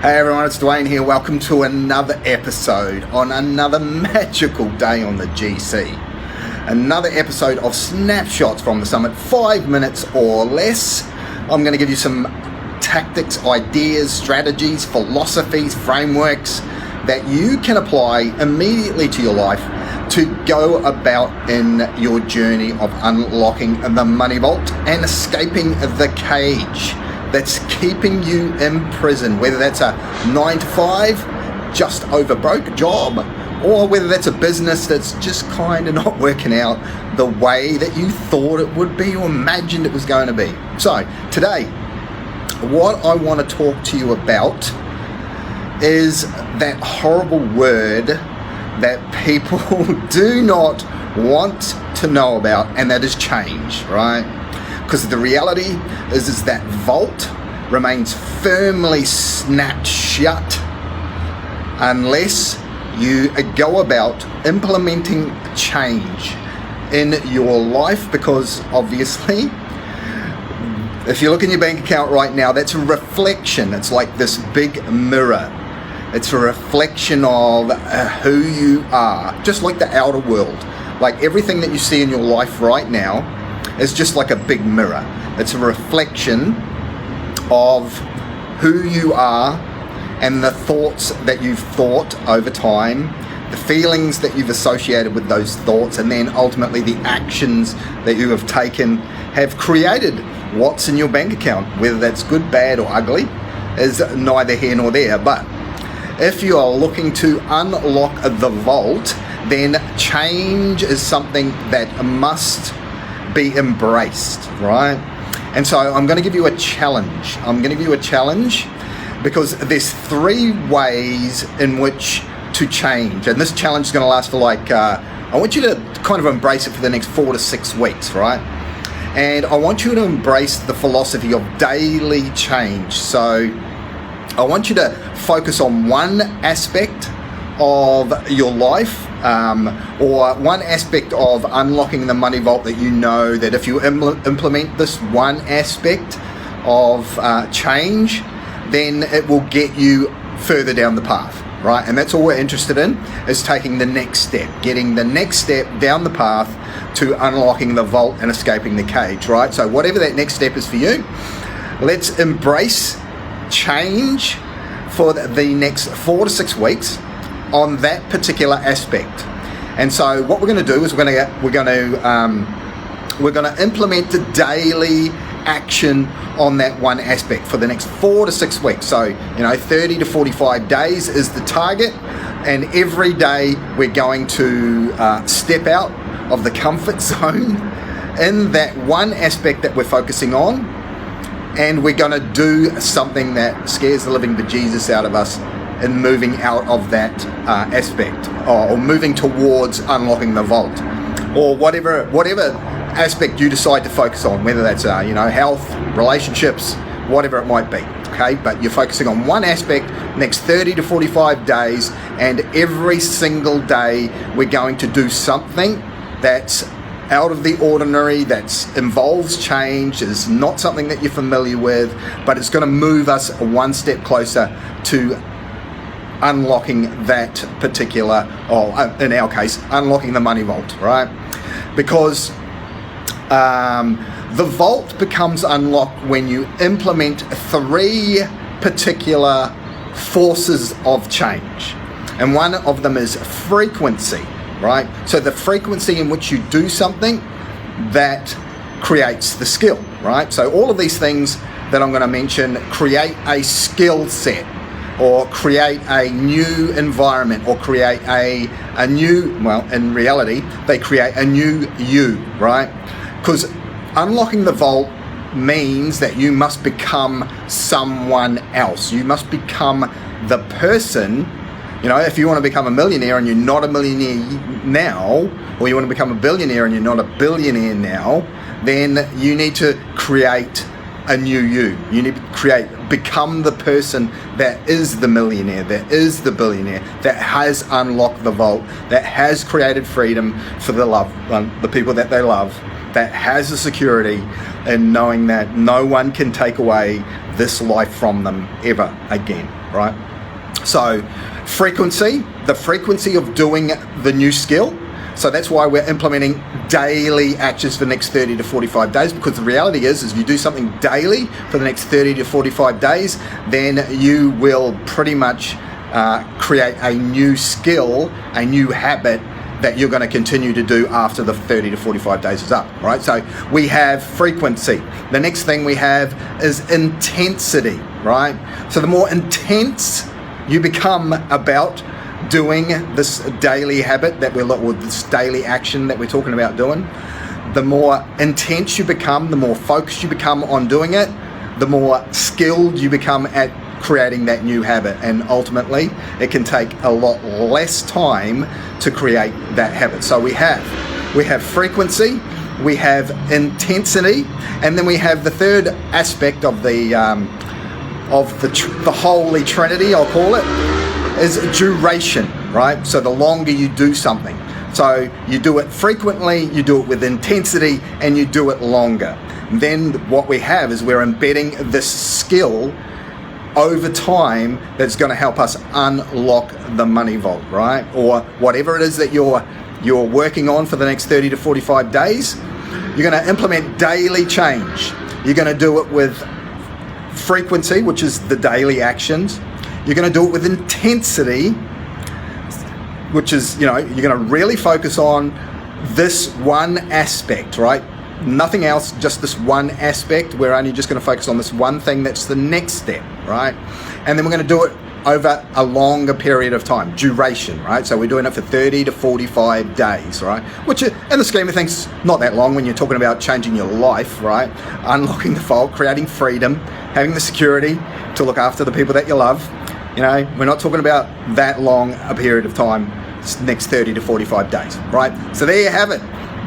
Hey everyone, it's Dwayne here. Welcome to another episode on another magical day on the GC. Another episode of snapshots from the summit, 5 minutes or less. I'm going to give you some tactics, ideas, strategies, philosophies, frameworks that you can apply immediately to your life to go about in your journey of unlocking the money vault and escaping the cage that's keeping you in prison, whether that's a 9-to-5 just over broke job, or whether that's a business that's just kind of not working out the way that you thought it would be or imagined it was going to be. So today, what I want to talk to you about is that horrible word that people do not want to know about, and that is change, right? Because the reality is that vault remains firmly snapped shut unless you go about implementing change in your life. Because obviously, if you look in your bank account right now, that's a reflection. It's like this big mirror. It's a reflection of who you are, just like the outer world. Like everything that you see in your life right now is just like a big mirror. It's a reflection of who you are and the thoughts that you've thought over time, the feelings that you've associated with those thoughts, and then ultimately the actions that you have taken have created what's in your bank account. Whether that's good, bad, or ugly is neither here nor there. But if you are looking to unlock the vault, then change is something that must be embraced, right? And so I'm going to give you a challenge. Because there's 3 ways in which to change, and this challenge is going to last for I want you to kind of embrace it for the next 4 to 6 weeks, right? And I want you to embrace the philosophy of daily change. So I want you to focus on one aspect of your life, or one aspect of unlocking the money vault that you know that if you implement this one aspect of change, then it will get you further down the path, right? And that's all we're interested in, is taking the next step, getting the next step down the path to unlocking the vault and escaping the cage, right? So whatever that next step is for you, let's embrace change for the next 4 to 6 weeks on that particular aspect. And so what we're going to do is we're going to implement the daily action on that one aspect for the next 4 to 6 weeks. So 30 to 45 days is the target, and every day we're going to step out of the comfort zone in that one aspect that we're focusing on, and we're going to do something that scares the living bejesus out of us in moving out of that aspect, or moving towards unlocking the vault, or whatever aspect you decide to focus on, whether that's health, relationships, whatever it might be. Okay, but you're focusing on one aspect next 30 to 45 days, and every single day we're going to do something that's out of the ordinary, that involves change, is not something that you're familiar with, but it's going to move us one step closer to unlocking that particular, or in our case, unlocking the money vault, right? Because the vault becomes unlocked when you implement 3 particular forces of change. And one of them is frequency, right? So the frequency in which you do something that creates the skill, right? So all of these things that I'm going to mention create a skill set, or create a new environment, or create a new, well, in reality, they create a new you, right? Because unlocking the vault means that you must become someone else. You must become the person. If you want to become a millionaire and you're not a millionaire now, or you want to become a billionaire and you're not a billionaire now, then you need to create a new you. You need to become the person that is the millionaire, that is the billionaire, that has unlocked the vault, that has created freedom for the people that they love, that has the security in knowing that no one can take away this life from them ever again, right? So frequency, the frequency of doing the new skill. So that's why we're implementing daily actions for the next 30 to 45 days, because the reality is if you do something daily for the next 30 to 45 days, then you will pretty much create a new skill, a new habit that you're going to continue to do after the 30 to 45 days is up, right? So we have frequency. The next thing we have is intensity, right? So the more intense you become about doing this daily habit that or this daily action that we're talking about doing, the more intense you become, the more focused you become on doing it, the more skilled you become at creating that new habit, and ultimately it can take a lot less time to create that habit. So we have frequency, we have intensity, and then we have the third aspect of the Holy Trinity, I'll call it, is duration, right? So the longer you do something, so you do it frequently, you do it with intensity, and you do it longer. Then what we have is we're embedding this skill over time that's going to help us unlock the money vault, right? Or whatever it is that you're working on for the next 30 to 45 days, you're going to implement daily change. You're going to do it with frequency, which is the daily actions. You're going to do it with intensity, which is, you're going to really focus on this one aspect, right? Nothing else, just this one aspect. We're only just going to focus on this one thing that's the next step, right? And then we're going to do it over a longer period of time, duration, right? So we're doing it for 30 to 45 days, right? Which in the scheme of things, not that long when you're talking about changing your life, right? Unlocking the vault, creating freedom, having the security to look after the people that you love. We're not talking about that long a period of time, next 30 to 45 days, right? So there you have it.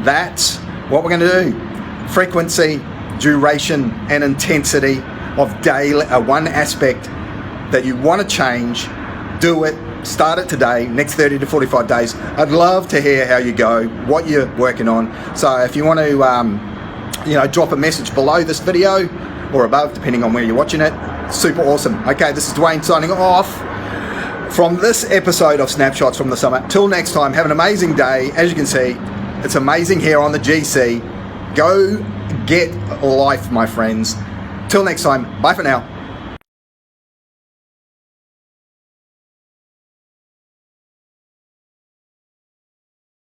That's what we're going to do. Frequency, duration, and intensity of daily, one aspect that you want to change. Do it. Start it today, next 30 to 45 days. I'd love to hear how you go, what you're working on. So if you want to, drop a message below this video or above, depending on where you're watching it, super awesome. Okay, this is Dwayne signing off from this episode of Snapshots from the Summit. Till next time, have an amazing day. As you can see, it's amazing here on the GC. Go get life, my friends. Till next time, bye for now.